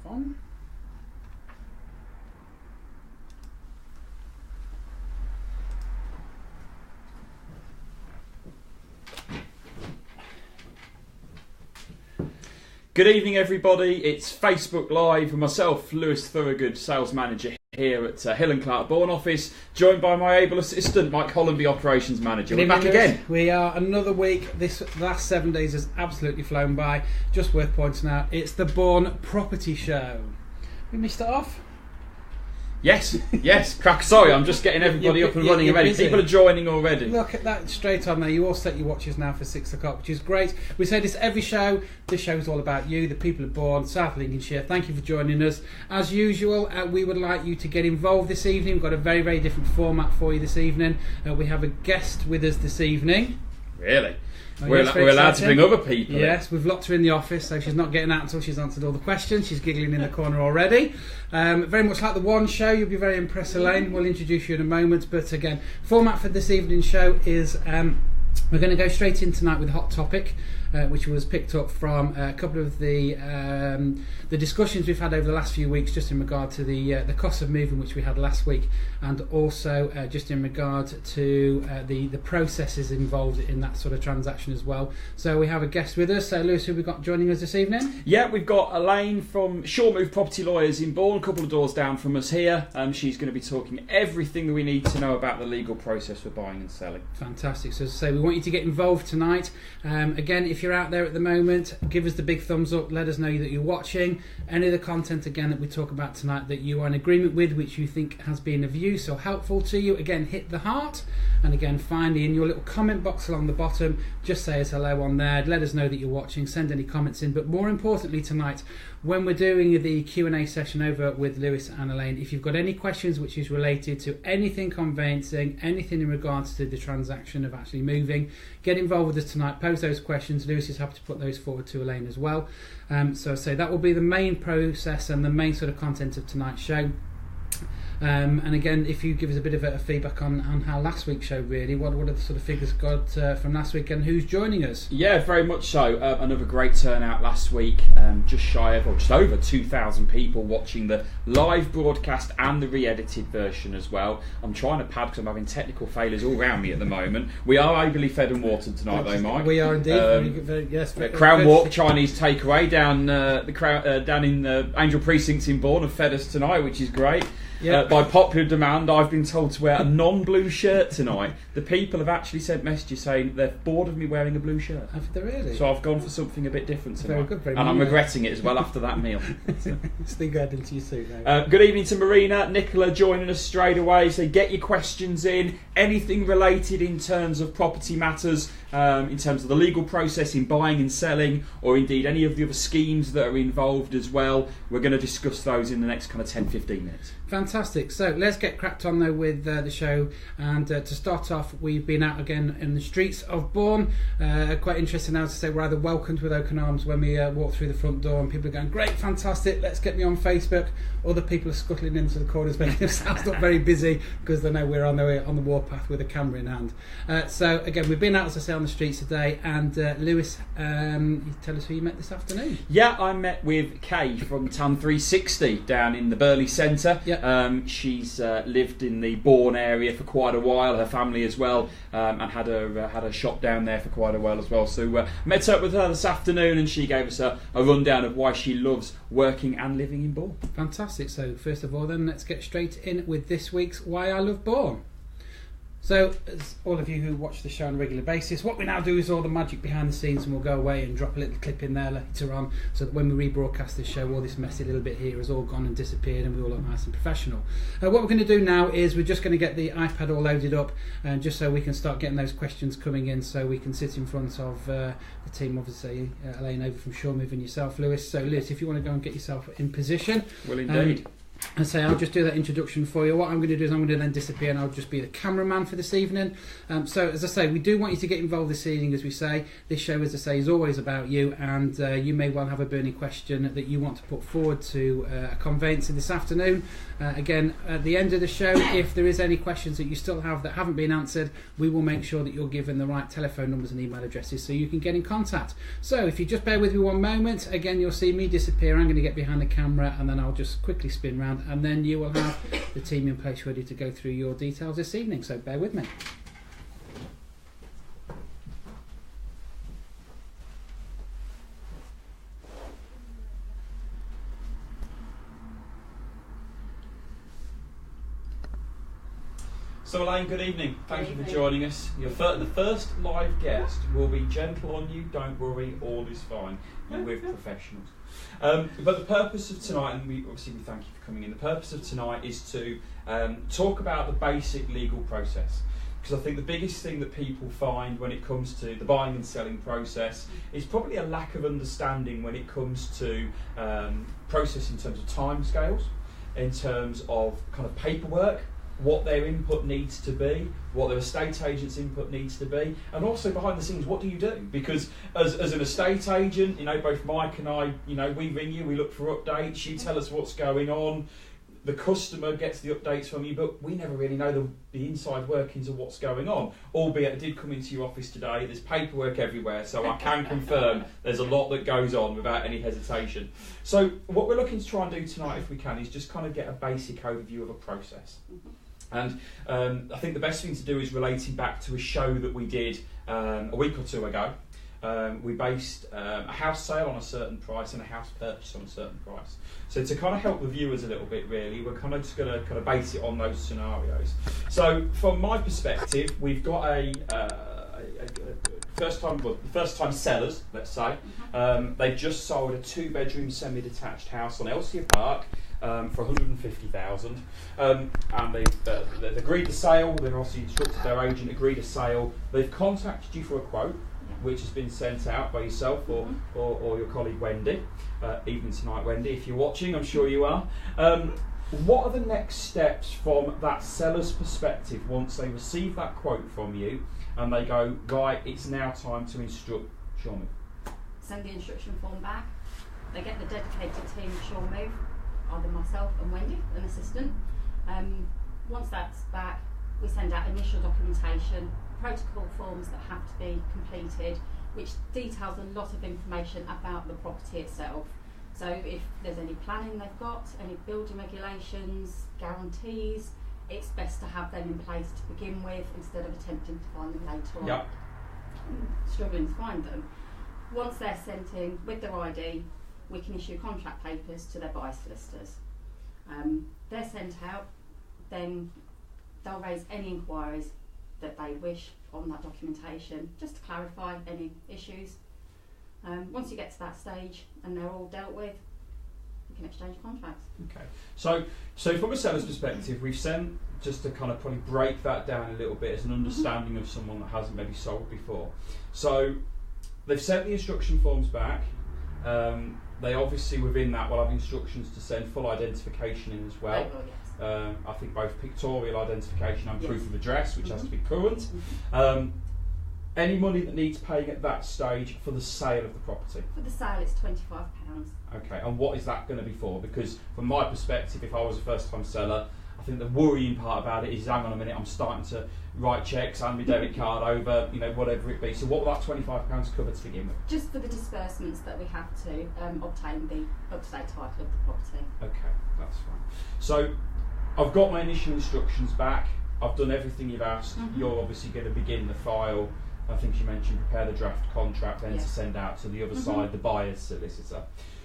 on. Good evening, everybody. It's Facebook Live with myself, Lewis Thorogood, sales manager here at Hill & Clark Bourne office, joined by my able assistant, Mike Hollamby, operations manager. We're back again. We are another week. This last 7 days has absolutely flown by. Just worth pointing out, it's the Bourne Property Show. We missed it off. Yes. Crack. Sorry, I'm just getting everybody up and running already. Busy. People are joining already. Look at that straight on there. You all set your watches now for 6 o'clock, which is great. We say this every show. This show is all about you, the people of Bourne, South Lincolnshire. Thank you for joining us. As usual, we would like you to get involved this evening. We've got a very, very different format for you this evening. We have a guest with us this evening. Really? Oh, we're allowed to bring other people. Yes, we've locked her in the office, so she's not getting out until she's answered all the questions. She's giggling in the corner already. Very much like the One Show, you'll be very impressed, Elaine. We'll introduce you in a moment. But again, format for this evening's show is we're going to go straight in tonight with a hot topic, which was picked up from a couple of the discussions we've had over the last few weeks, just in regard to the cost of moving, which we had last week, and also just in regard to the processes involved in that sort of transaction as well. So we have a guest with us. So Lewis, who we got joining us this evening? Yeah, we've got Elaine from SureMove Property Lawyers in Bourne, a couple of doors down from us here. She's going to be talking everything that we need to know about the legal process for buying and selling. Fantastic. So as I say, we want you to get involved tonight. Again, if you're out there at the moment, give us the big thumbs up. Let us know that you're watching. Any of the content, again, that we talk about tonight that you are in agreement with, which you think has been of use or helpful to you, again, hit the heart. And again, finally, in your little comment box along the bottom, just say us hello on there. Let us know that you're watching. Send any comments in. But more importantly tonight, when we're doing the Q&A session over with Lewis and Elaine, if you've got any questions which is related to anything conveyancing, anything in regards to the transaction of actually moving, get involved with us tonight. Pose those questions. Lewis is happy to put those forward to Elaine as well. So I say that will be the main process and the main sort of content of tonight's show. And again, if you give us a bit of a feedback on how last week's show really, what are the sort of figures got from last week and who's joining us? Yeah, very much so. Another great turnout last week, just shy of, or just over 2,000 people watching the live broadcast and the re-edited version as well. I'm trying to pad because I'm having technical failures all around me at the moment. We are ably fed and watered tonight though, Mike. We are indeed. Yes. Crown Walk Chinese takeaway down down in Angel Precincts in Bourne have fed us tonight, which is great. Yep. By popular demand, I've been told to wear a non-blue shirt tonight. The people have actually sent messages saying they're bored of me wearing a blue shirt. Have they really? So I've gone for something a bit different tonight. Very good, very and I'm regretting it as well after that meal. Still going into your suit now. Good evening to Marina, Nicola joining us straight away. So get your questions in. Anything related in terms of property matters, in terms of the legal process in buying and selling, or indeed any of the other schemes that are involved as well. We're going to discuss those in the next kind of 10-15 minutes. Fantastic. So let's get cracked on though with the show. And to start off, we've been out again in the streets of Bourne. Quite interesting now to say we're either welcomed with open arms when we walk through the front door and people are going, great, fantastic, let's get me on Facebook. Other people are scuttling into the corners making themselves not very busy because they know we're on the warpath with a camera in hand. So again, we've been out, as I say, on the streets today. And Lewis, you tell us who you met this afternoon. Yeah, I met with Kay from Tan 360 down in the Burley Centre. Yep. She's lived in the Bourne area for quite a while, her family as well, and had a shop down there for quite a while as well. So met up with her this afternoon and she gave us a rundown of why she loves working and living in Bourne. Fantastic. So first of all then, let's get straight in with this week's Why I Love Bourne. So, as all of you who watch the show on a regular basis, what we now do is all the magic behind the scenes, and we'll go away and drop a little clip in there later on, so that when we rebroadcast this show, all this messy little bit here has all gone and disappeared, and we all look nice and professional. What we're going to do now is we're just going to get the iPad all loaded up, just so we can start getting those questions coming in, so we can sit in front of the team, obviously, Elaine over from SureMove and yourself, Lewis. So, Lewis, if you want to go and get yourself in position. Well, indeed. And say I'll just do that introduction for you. What I'm going to do is I'm going to then disappear and I'll just be the cameraman for this evening. So as I say, we do want you to get involved this evening. As we say, this show, as I say, is always about you, and you may well have a burning question that you want to put forward to a conveyancer this afternoon. Again, at the end of the show, if there is any questions that you still have that haven't been answered, we will make sure that you're given the right telephone numbers and email addresses so you can get in contact. So if you just bear with me one moment, again, you'll see me disappear. I'm going to get behind the camera and then I'll just quickly spin round, and then you will have the team in place ready to go through your details this evening. So bear with me. So Elaine, good evening. Thank you for joining us. The first live guest will be gentle on you. Don't worry, all is fine. You're with professionals. But the purpose of tonight, and we thank you for coming in. The purpose of tonight is to talk about the basic legal process, because I think the biggest thing that people find when it comes to the buying and selling process is probably a lack of understanding when it comes to process in terms of timescales, in terms of kind of paperwork, what their input needs to be, what their estate agent's input needs to be, and also behind the scenes, what do you do? Because as an estate agent, both Mike and I, we ring you, we look for updates, you tell us what's going on, the customer gets the updates from you, but we never really know the inside workings of what's going on. Albeit I did come into your office today, there's paperwork everywhere, so I can confirm there's a lot that goes on without any hesitation. So what we're looking to try and do tonight, if we can, is just kind of get a basic overview of a process. And I think the best thing to do is relating back to a show that we did a week or two ago. We based a house sale on a certain price and a house purchase on a certain price. So to kind of help the viewers a little bit, really, we're kind of just going to kind of base it on those scenarios. So from my perspective, we've got a first time sellers, let's say. They've just sold a 2-bedroom semi-detached house on Elsia Park for 150,000, and they've agreed the sale. They've obviously instructed their agent, agreed a sale. They've contacted you for a quote, which has been sent out by yourself or your colleague Wendy. Even tonight, Wendy, if you're watching, I'm sure you are. What are the next steps from that seller's perspective once they receive that quote from you and they go, right, it's now time to instruct SureMove? Send the instruction form back. They get the dedicated team of SureMove, either myself and Wendy, an assistant. Once that's back, we send out initial documentation, protocol forms that have to be completed, which details a lot of information about the property itself. So if there's any planning they've got, any building regulations, guarantees, it's best to have them in place to begin with instead of attempting to find them later on. Yep. Struggling to find them. Once they're sent in with their ID, we can issue contract papers to their buyer solicitors. They're sent out, then they'll raise any inquiries that they wish on that documentation, just to clarify any issues. Once you get to that stage and they're all dealt with, we can exchange contracts. Okay, so from a seller's perspective, we've sent, just to kind of probably break that down a little bit as an understanding of someone that hasn't maybe sold before. So they've sent the instruction forms back. They obviously within that will have instructions to send full identification in as well. Yes. I think both pictorial identification and proof of address, which has to be current. Any money that needs paying at that stage for the sale of the property? For the sale, it's £25. Okay, and what is that going to be for? Because from my perspective, if I was a first-time seller, I think the worrying part about it is, hang on a minute, I'm starting to write checks, hand my debit card over, whatever it be. So what will that £25 cover to begin with? Just for the disbursements that we have to obtain the up-to-date title of the property. Okay, that's fine. So I've got my initial instructions back. I've done everything you've asked. You're obviously going to begin the file. I think you mentioned prepare the draft contract then to send out to the other side, the buyer's solicitor.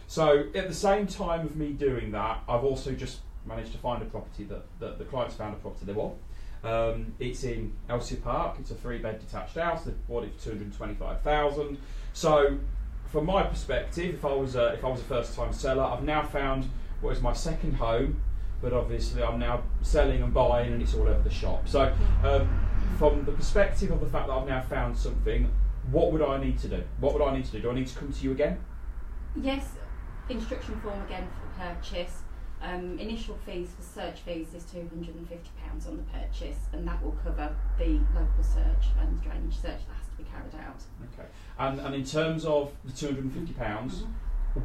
So at the same time of me doing that, I've also just managed to find a property that the client's found a property they want. It's in Elsia Park. It's a 3-bed detached house. They've bought it for 225,000. So from my perspective, if I was a first-time seller, I've now found what is my second home, but obviously I'm now selling and buying, and it's all over the shop. So from the perspective of the fact that I've now found something, what would I need to do? Do I need to come to you again? Yes, instruction form again for the purchase. Initial fees for search fees is £250 on the purchase, and that will cover the local search and drainage search that has to be carried out. Okay. And in terms of the £250,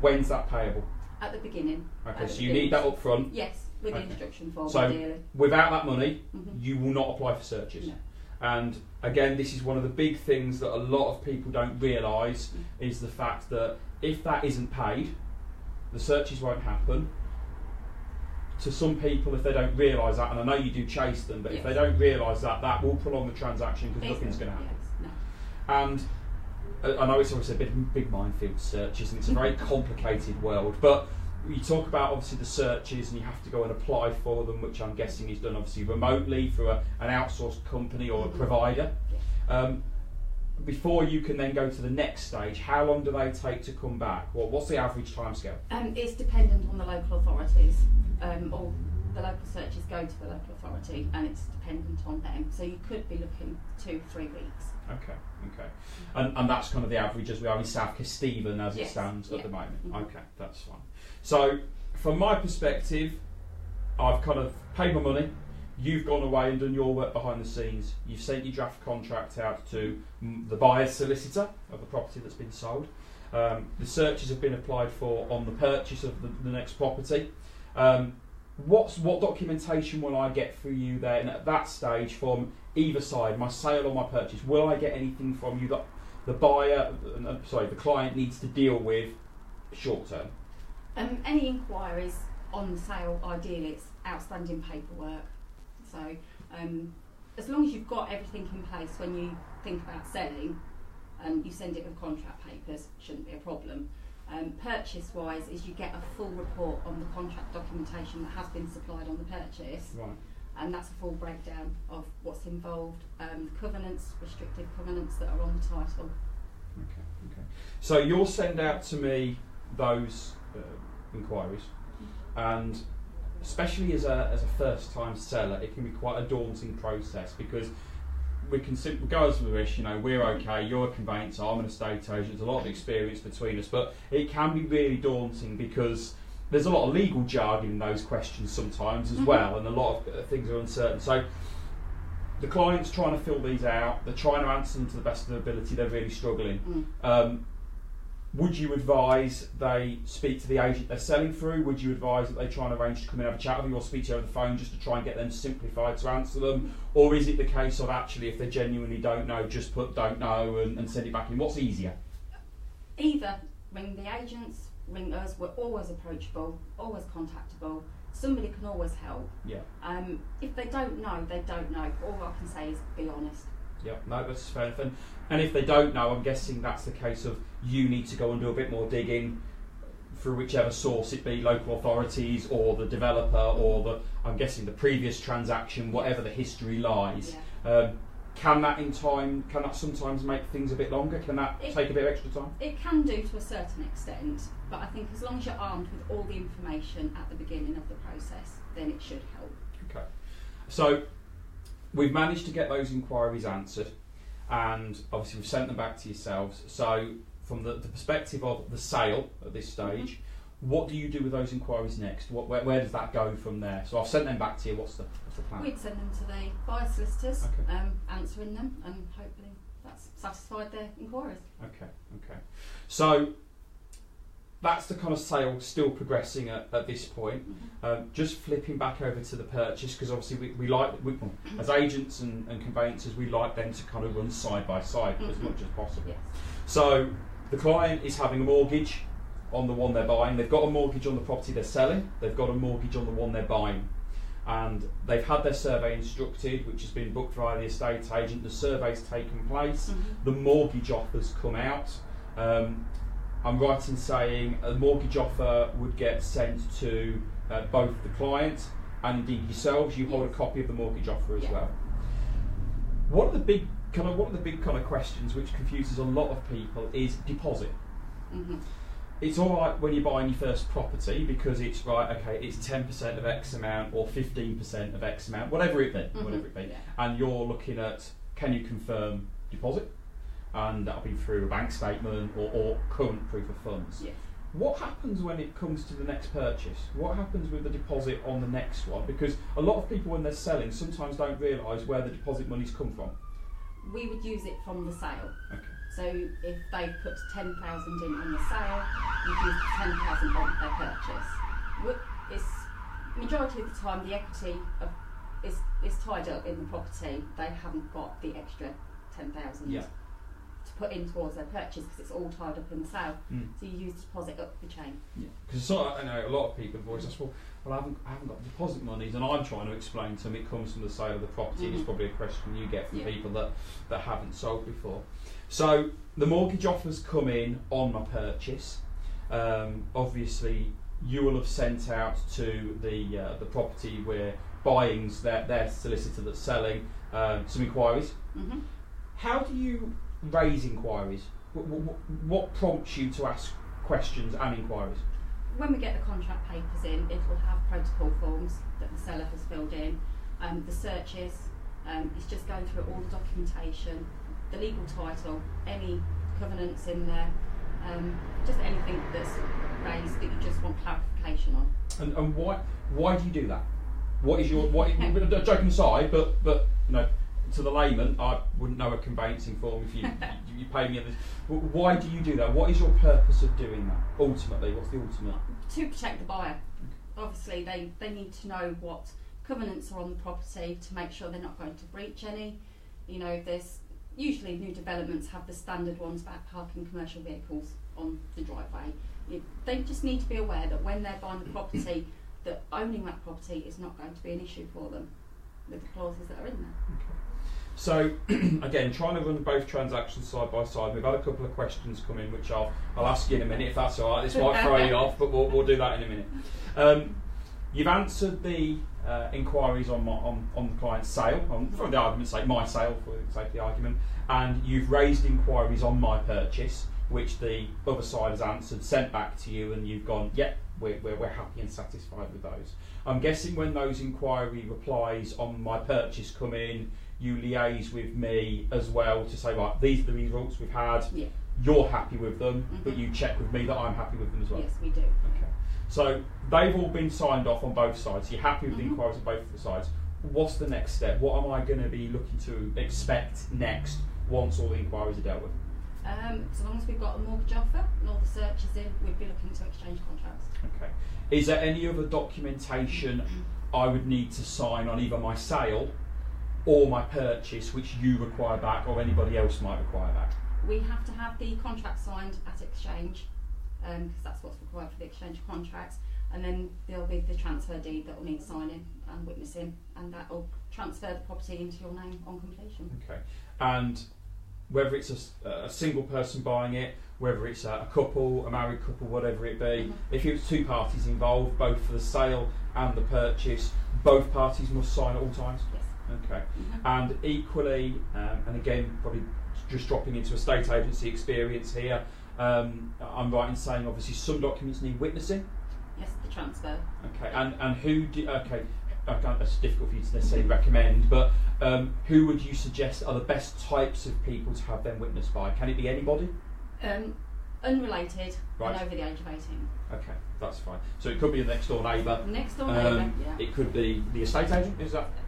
when's that payable? At the beginning. Okay, so you need that up front? Yes, with the instruction form, so ideally. Without that money, you will not apply for searches. No. And again, this is one of the big things that a lot of people don't realise is the fact that if that isn't paid, the searches won't happen. To some people, if they don't realise that, and I know you do chase them, but if they don't realise that, that will prolong the transaction because nothing's going to happen. Yes, no. And I know it's obviously a big minefield, searches, and it's a very complicated world, but you talk about obviously the searches and you have to go and apply for them, which I'm guessing is done obviously remotely through an outsourced company or a provider. Before you can then go to the next stage, how long do they take to come back? What's the average timescale? It's dependent on the local authorities. All the local searches go to the local authority, and it's dependent on them. So you could be looking 2-3 weeks. Okay. And that's kind of the average as we are in South Kesteven as it stands at the moment. Okay, that's fine. So from my perspective, I've kind of paid my money. You've gone away and done your work behind the scenes. You've sent your draft contract out to the buyer's solicitor of the property that's been sold. The searches have been applied for on the purchase of the next property. What documentation will I get for you then at that stage from either side, my sale or my purchase? Will I get anything from you that the the client needs to deal with short term? Any inquiries on the sale, ideally it's outstanding paperwork. So as long as you've got everything in place when you think about selling and you send it with contract papers, shouldn't be a problem. Purchase wise is you get a full report on the contract documentation that has been supplied on the purchase, and that's a full breakdown of what's involved, covenants, restrictive covenants that are on the title. Okay. So you'll send out to me those inquiries, and especially as a first time seller, it can be quite a daunting process because we can simply go as we wish, we're okay, you're a conveyancer, I'm an estate agent, there's a lot of experience between us, but it can be really daunting because there's a lot of legal jargon in those questions sometimes as well, and a lot of things are uncertain. So the client's trying to fill these out, they're trying to answer them to the best of their ability, they're really struggling. Would you advise they speak to the agent they're selling through? Would you advise that they try and arrange to come and have a chat with you or speak to you over the phone just to try and get them simplified to answer them? Or is it the case of actually if they genuinely don't know, just put don't know and send it back in? What's easier? Either ring the agents, ring us, we're always approachable, always contactable. Somebody can always help. If they don't know, they don't know. All I can say is be honest. No, that's fair enough. And if they don't know, I'm guessing that's the case of you need to go and do a bit more digging through whichever source it be, local authorities or the developer or I'm guessing the previous transaction, whatever the history lies. Can that sometimes make things a bit longer? Can that take a bit of extra time? It can do to a certain extent, but I think as long as you're armed with all the information at the beginning of the process, then it should help. Okay. So we've managed to get those inquiries answered, and obviously we've sent them back to yourselves. So from the perspective of the sale at this stage, what do you do with those inquiries next? Where does that go from there? So I've sent them back to you. What's the plan? We'd send them to the buyer solicitors, answering them, and hopefully that's satisfied their inquiries. Okay. So that's the kind of sale still progressing at this point. Just flipping back over to the purchase, because obviously we like, as agents and conveyancers, we like them to kind of run side by side as much as possible. So the client is having a mortgage on the one they're buying. They've got a mortgage on the property they're selling. They've got a mortgage on the one they're buying. And they've had their survey instructed, which has been booked via the estate agent. The survey's taken place. The mortgage offer's come out. I'm right in saying a mortgage offer would get sent to both the client and indeed yourselves. You hold a copy of the mortgage offer as well. What are the big kind of questions which confuses a lot of people is deposit. It's all right when you're buying your first property because it's it's 10% of X amount or 15% of X amount, whatever it be, and you're looking at, can you confirm deposit? And that'll be through a bank statement or current proof of funds. What happens when it comes to the next purchase? What happens with the deposit on the next one? Because a lot of people, when they're selling, sometimes don't realise where the deposit money's come from. We would use it from the sale. Okay. So if they put 10,000 in on the sale, you'd use 10,000 on their purchase. It's majority of the time the equity is tied up in the property. They haven't got the extra 10,000 to put in towards their purchase because it's all tied up in the sale. So you use deposit up the chain. Yeah, because I know a lot of people have always asked, well, I haven't got deposit monies, and I'm trying to explain to them it comes from the sale of the property. And it's probably a question you get from people that haven't sold before. So the mortgage offers come in on my purchase. Obviously, you will have sent out to the property where buying's their solicitor that's selling some inquiries. How do you raise inquiries? What prompts you to ask questions and inquiries? When we get the contract papers in, it will have protocol forms that the seller has filled in, the searches, it's just going through all the documentation, the legal title, any covenants in there, just anything that's raised that you just want clarification on. And why do you do that? What is your joking aside, but you know, to the layman, I wouldn't know a conveyancing form if you pay me. Why do you do that? What is your purpose of doing that? Ultimately, what's the ultimate? To protect the buyer. Obviously, they need to know what covenants are on the property to make sure they're not going to breach any. You know, there's usually new developments have the standard ones about parking commercial vehicles on the driveway. They just need to be aware that when they're buying the property, that owning that property is not going to be an issue for them with the clauses that are in there. Okay. So again, trying to run both transactions side by side. We've had a couple of questions come in, which I'll ask you in a minute if that's all right. This might throw you off, but we'll do that in a minute. You've answered the inquiries on the client's sale, for the argument's sake, my sale, for the sake of the argument, and you've raised inquiries on my purchase, which the other side has answered, sent back to you, and you've gone, yeah, we're happy and satisfied with those. I'm guessing when those inquiry replies on my purchase come in, you liaise with me as well to say, right, these are the results we've had, you're happy with them, but you check with me that I'm happy with them as well? Yes, we do. Okay. So they've all been signed off on both sides. You're happy with the inquiries on both of the sides. What's the next step? What am I going to be looking to expect next once all the inquiries are dealt with? So long as we've got a mortgage offer and all the searches in, we'd be looking to exchange contracts. Okay. Is there any other documentation I would need to sign on either my sale or my purchase which you require back or anybody else might require back? We have to have the contract signed at exchange, because that's what's required for the exchange of contracts, and then there'll be the transfer deed that will need signing and witnessing, and that will transfer the property into your name on completion. Okay. And whether it's a single person buying it, whether it's a couple, a married couple, whatever it be, if it was two parties involved, both for the sale and the purchase, both parties must sign at all times? Yes. Okay. And equally, and again, probably just dropping into a estate agency experience here, I'm right in saying obviously some documents need witnessing? Yes, the transfer. Okay. And who do, okay, it's difficult for you to necessarily recommend, but who would you suggest are the best types of people to have them witnessed by? Can it be anybody? Unrelated and over the age of 18. Okay, that's fine. So it could be a next door neighbour. Next door neighbour, yeah. It could be the estate agent.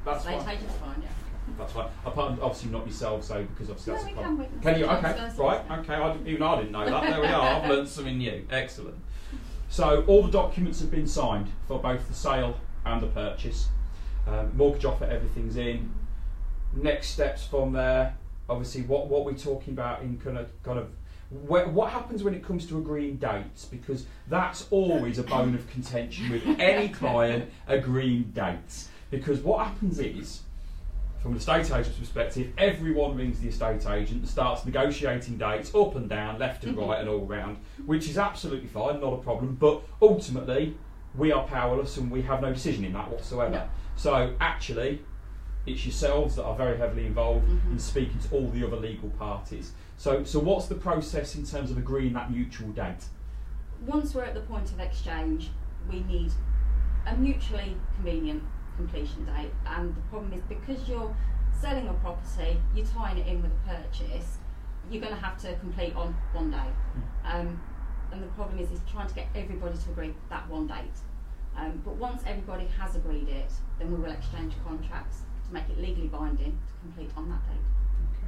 That's estate fine? agent's fine, yeah. Okay, that's fine. Apart from obviously not yourself, so because obviously that's a problem. Witness. Can you? Okay, right. Okay, I didn't know that. There we are. I've learned something new. Excellent. So all the documents have been signed for both the sale and the purchase. Mortgage offer, everything's in. Next steps from there. Obviously, what we're talking about in kind of what happens when it comes to agreeing dates, because that's always a bone of contention with any client agreeing dates. Because what happens is, from the estate agent's perspective, everyone rings the estate agent and starts negotiating dates up and down, left and right and all round, which is absolutely fine, not a problem, but ultimately we are powerless and we have no decision in that whatsoever. No. So actually, it's yourselves that are very heavily involved in speaking to all the other legal parties. So what's the process in terms of agreeing that mutual date? Once we're at the point of exchange, we need a mutually convenient completion date, and the problem is because you're selling a property, you're tying it in with a purchase, you're going to have to complete on one day. and the problem is trying to get everybody to agree that one date. But once everybody has agreed it, then we will exchange contracts to make it legally binding to complete on that date. Okay.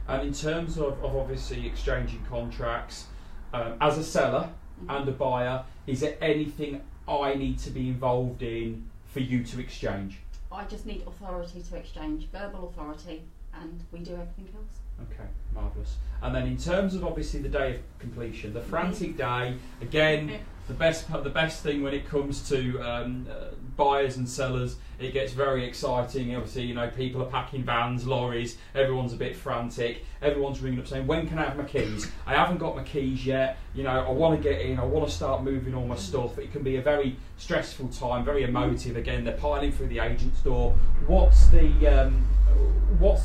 And in terms of obviously exchanging contracts, as a seller and a buyer, is there anything I need to be involved in for you to exchange? I just need authority to exchange, verbal authority, and we do everything else. Okay, marvellous. And then in terms of obviously the day of completion, the frantic day, again, the best thing when it comes to buyers and sellers, it gets very exciting. Obviously, you know, people are packing vans, lorries, everyone's a bit frantic, everyone's ringing up saying, when can I have my keys? I haven't got my keys yet, you know, I want to get in, I want to start moving all my stuff. It can be a very stressful time, very emotive. Again, they're piling through the agent's door. What's the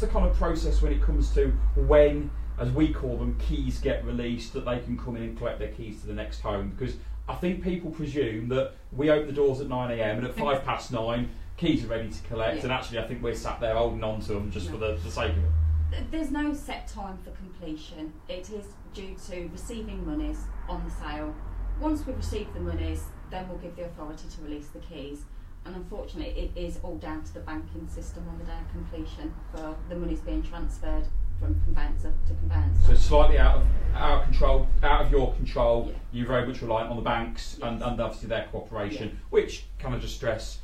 kind of process when it comes to when, as we call them, keys get released, that they can come in and collect their keys to the next home? Because I think people presume that we open the doors at 9 AM and at 9:05 keys are ready to collect, and actually I think we're sat there holding on to them just for the sake of it. There's no set time for completion. It is due to receiving monies on the sale. Once we've received the monies, then we'll give the authority to release the keys. And unfortunately, it is all down to the banking system on the day of completion for the monies being transferred from conveyancer to conveyancer. So slightly out of our control, out of your control. You're very much reliant on the banks and obviously their cooperation, which, can I just stress,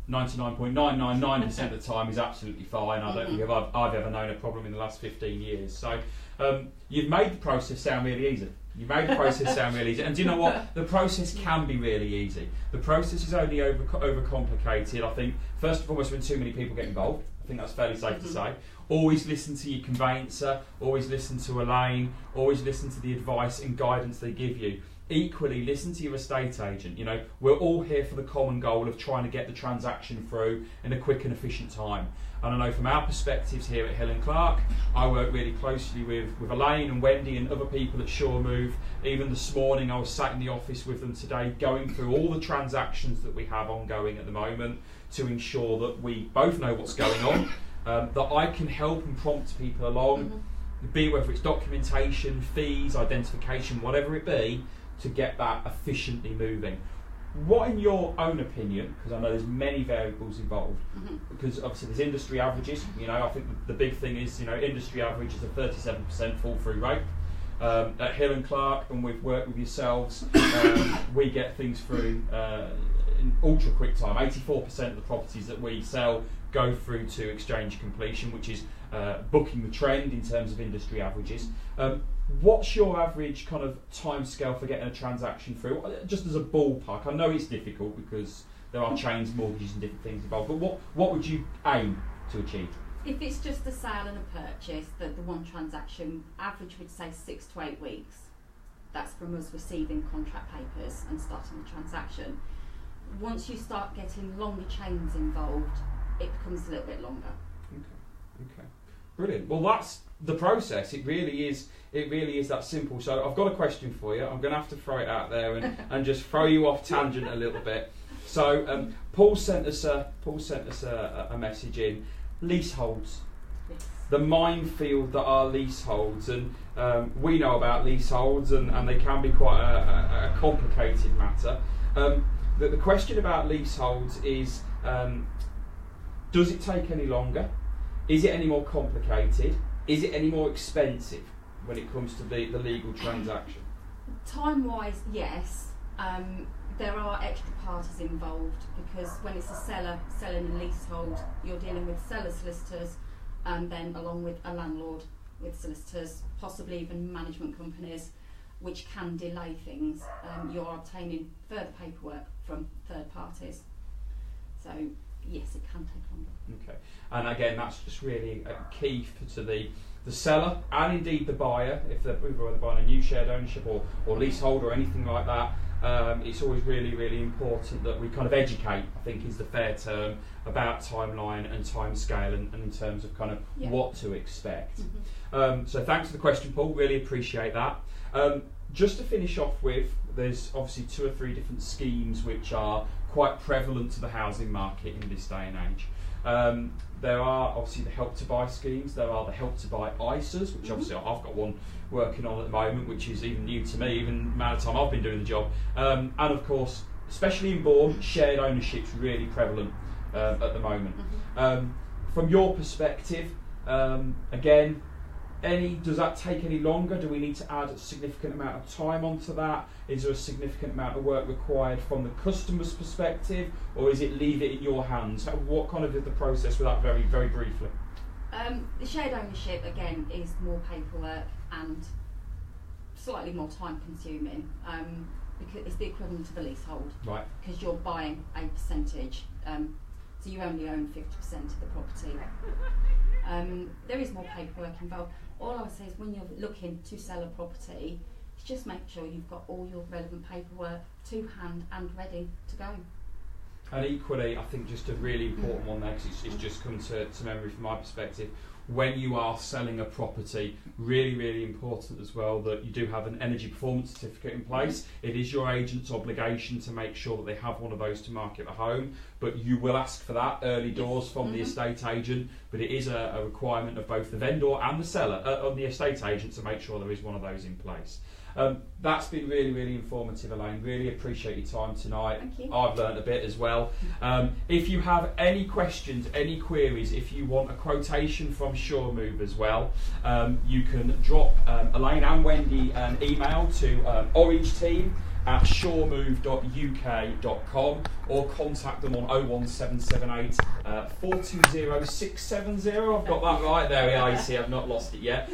99.999% of the time is absolutely fine. I don't think I've ever known a problem in the last 15 years. So you've made the process sound really easy. You made the process sound really easy, and do you know what? The process can be really easy. The process is only overcomplicated. I think first and foremost when too many people get involved. I think that's fairly safe to say. Always listen to your conveyancer. Always listen to Elaine. Always listen to the advice and guidance they give you. Equally, listen to your estate agent. You know, we're all here for the common goal of trying to get the transaction through in a quick and efficient time. And I know from our perspectives here at Hill & Clark, I work really closely with Elaine and Wendy and other people at SureMove. Even this morning I was sat in the office with them today going through all the transactions that we have ongoing at the moment to ensure that we both know what's going on, that I can help and prompt people along, be whether it's documentation, fees, identification, whatever it be, to get that efficiently moving. What, in your own opinion, because I know there's many variables involved, because obviously there's industry averages, you know, I think the big thing is, you know, industry average is a 37% fall through rate. At Hill & Clark, and we've worked with yourselves, we get things through in ultra quick time. 84% of the properties that we sell go through to exchange completion, which is booking the trend in terms of industry averages. What's your average kind of time scale for getting a transaction through, just as a ballpark? I know it's difficult because there are chains, mortgages and different things involved, but what would you aim to achieve? If it's just a sale and a purchase, the one transaction, average would say 6 to 8 weeks. That's from us receiving contract papers and starting the transaction. Once you start getting longer chains involved, it becomes a little bit longer. Okay. Brilliant. Well, that's the process. It really is that simple. So I've got a question for you. I'm going to have to throw it out there and just throw you off tangent a little bit. So Paul sent us a message in. Leaseholds. Yes. The minefield that are leaseholds, and we know about leaseholds, and they can be quite a complicated matter. The question about leaseholds is, does it take any longer? Is it any more complicated? Is it any more expensive when it comes to the legal transaction? Time-wise, yes. There are extra parties involved because when it's a seller selling a leasehold, you're dealing with seller solicitors and then along with a landlord with solicitors, possibly even management companies, which can delay things. You're obtaining further paperwork from third parties. So yes, it can take longer. Okay, and again, that's just really a key to the seller and indeed the buyer, if they're buying a new shared ownership or leasehold or anything like that. It's always really, really important that we kind of educate, I think is the fair term, about timeline and time scale and in terms of kind of what to expect. So thanks for the question, Paul, really appreciate that. just to finish off with, there's obviously 2 or 3 different schemes which are quite prevalent to the housing market in this day and age. There are obviously the Help to Buy schemes, there are the Help to Buy ISAs, which obviously I've got one working on at the moment, which is even new to me, even the amount of time I've been doing the job. And of course, especially in Bourne, shared ownership's really prevalent at the moment. From your perspective, again, does that take any longer? Do we need to add a significant amount of time onto that? Is there a significant amount of work required from the customer's perspective, or is it leave it in your hands? What kind of is the process with that, very, very briefly? The shared ownership, again, is more paperwork and slightly more time consuming, because it's the equivalent of a leasehold. Right. Because you're buying a percentage, so you only own 50% of the property. There is more paperwork involved. All I would say is when you're looking to sell a property, just make sure you've got all your relevant paperwork to hand and ready to go. And equally, I think just a really important one there, because it's just come to memory from my perspective, when you are selling a property, really, really important as well that you do have an energy performance certificate in place. It is your agent's obligation to make sure that they have one of those to market the home, but you will ask for that early doors from the estate agent, but it is a requirement of both the vendor and the seller, on the estate agent, to make sure there is one of those in place. That's been really, really informative, Elaine. Really appreciate your time tonight. Thank you. I've learned a bit as well. If you have any questions, any queries, if you want a quotation from SureMove as well, you can drop Elaine and Wendy an email to orangeteam@suremove.uk.com, or contact them on 01778 420 670. I've got that right. There we are. You see, I've not lost it yet.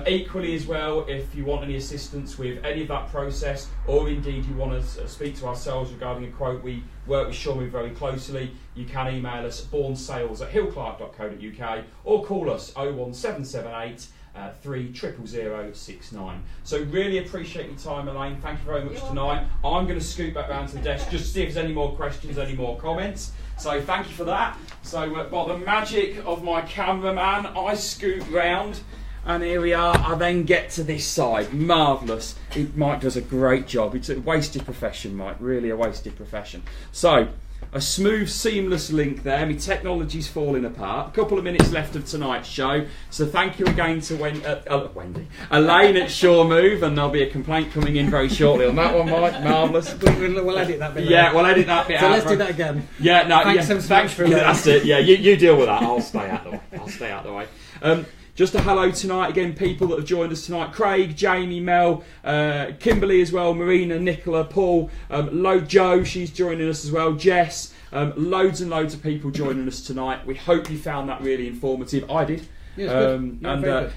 Equally as well, if you want any assistance with any of that process, or indeed you want to speak to ourselves regarding a quote, we work with SureMove very closely. You can email us bournesales@hillclark.co.uk, or call us 01778 3000069. So really appreciate your time, Elaine. Thank you very much tonight. I'm going to scoot back round to the desk just to see if there's any more questions, any more comments. So thank you for that. So by the magic of my cameraman, I scoot round, and here we are. I then get to this side. Marvellous. Mike does a great job. It's a wasted profession, Mike. Really a wasted profession. So a smooth, seamless link there. My technology's falling apart. A couple of minutes left of tonight's show. So thank you again to Wendy, Elaine at SureMove, and there'll be a complaint coming in very shortly on that one, Mike. Marvellous. We'll edit that bit. Yeah, we'll edit that bit so out. So let's do that again. Yeah, no. Thanks so much for that. That's it. Yeah, you deal with that. I'll stay out the way. Just a hello tonight again, people that have joined us tonight: Craig, Jamie, Mel, Kimberly as well, Marina, Nicola, Paul, Joe, she's joining us as well, Jess, loads and loads of people joining us tonight. We hope you found that really informative. I did. Yeah,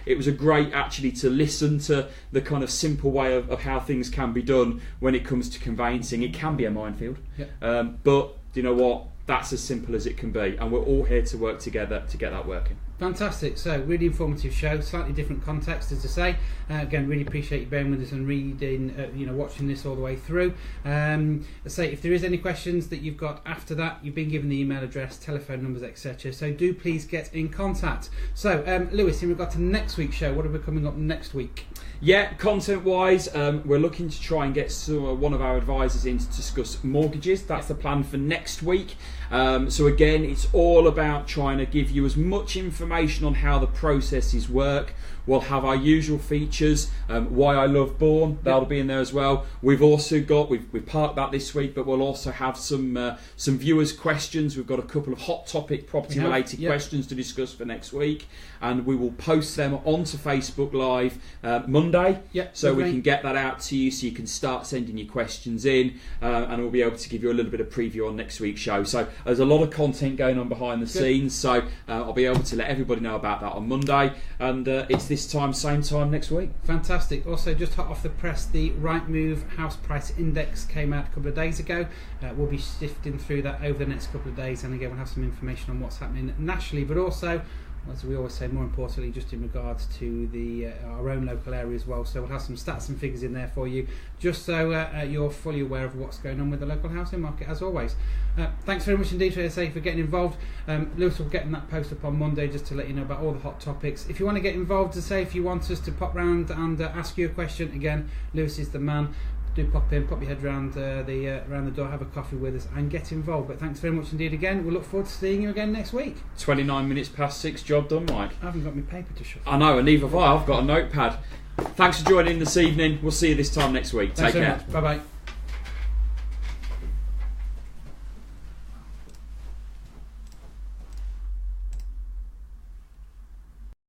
it was a great actually to listen to the kind of simple way of how things can be done when it comes to conveyancing. It can be a minefield, but you know what? That's as simple as it can be, and we're all here to work together to get that working. Fantastic. So really informative show, slightly different context, as I say. Again, really appreciate you bearing with us and reading, watching this all the way through. I say, if there is any questions that you've got after that, you've been given the email address, telephone numbers, etc. So do please get in contact. So, Lewis, in regard to next week's show, what are we coming up next week? Yeah, content-wise, we're looking to try and get one of our advisors in to discuss mortgages. That's the plan for next week. So again, it's all about trying to give you as much information on how the processes work. We'll have our usual features, why I love Bourne, that'll be in there as well. We've also got, we've parked that this week, but we'll also have some viewers' questions. We've got a couple of hot topic property-related questions to discuss for next week, and we will post them onto Facebook Live Monday, so we can get that out to you, so you can start sending your questions in, and we'll be able to give you a little bit of preview on next week's show. So there's a lot of content going on behind the scenes, so I'll be able to let everybody know about that on Monday, and it's this time, same time next week. Fantastic. Also, just hot off the press, the Rightmove House Price Index came out a couple of days ago. We'll be sifting through that over the next couple of days, and again we'll have some information on what's happening nationally, but also as we always say, more importantly, just in regards to the our own local area as well. So we'll have some stats and figures in there for you, just so you're fully aware of what's going on with the local housing market, as always. Thanks very much indeed for getting involved. Lewis will get in that post up on Monday just to let you know about all the hot topics. If you want to get involved, to say if you want us to pop round and ask you a question, again, Lewis is the man. Do pop in, pop your head round the door, have a coffee with us and get involved. But thanks very much indeed again. We'll look forward to seeing you again next week. 29 minutes past 6, job done, Mike. I haven't got my paper to shuffle. I know, and neither have I. I've got a notepad. Thanks for joining this evening. We'll see you this time next week. Thanks Take care. Bye bye.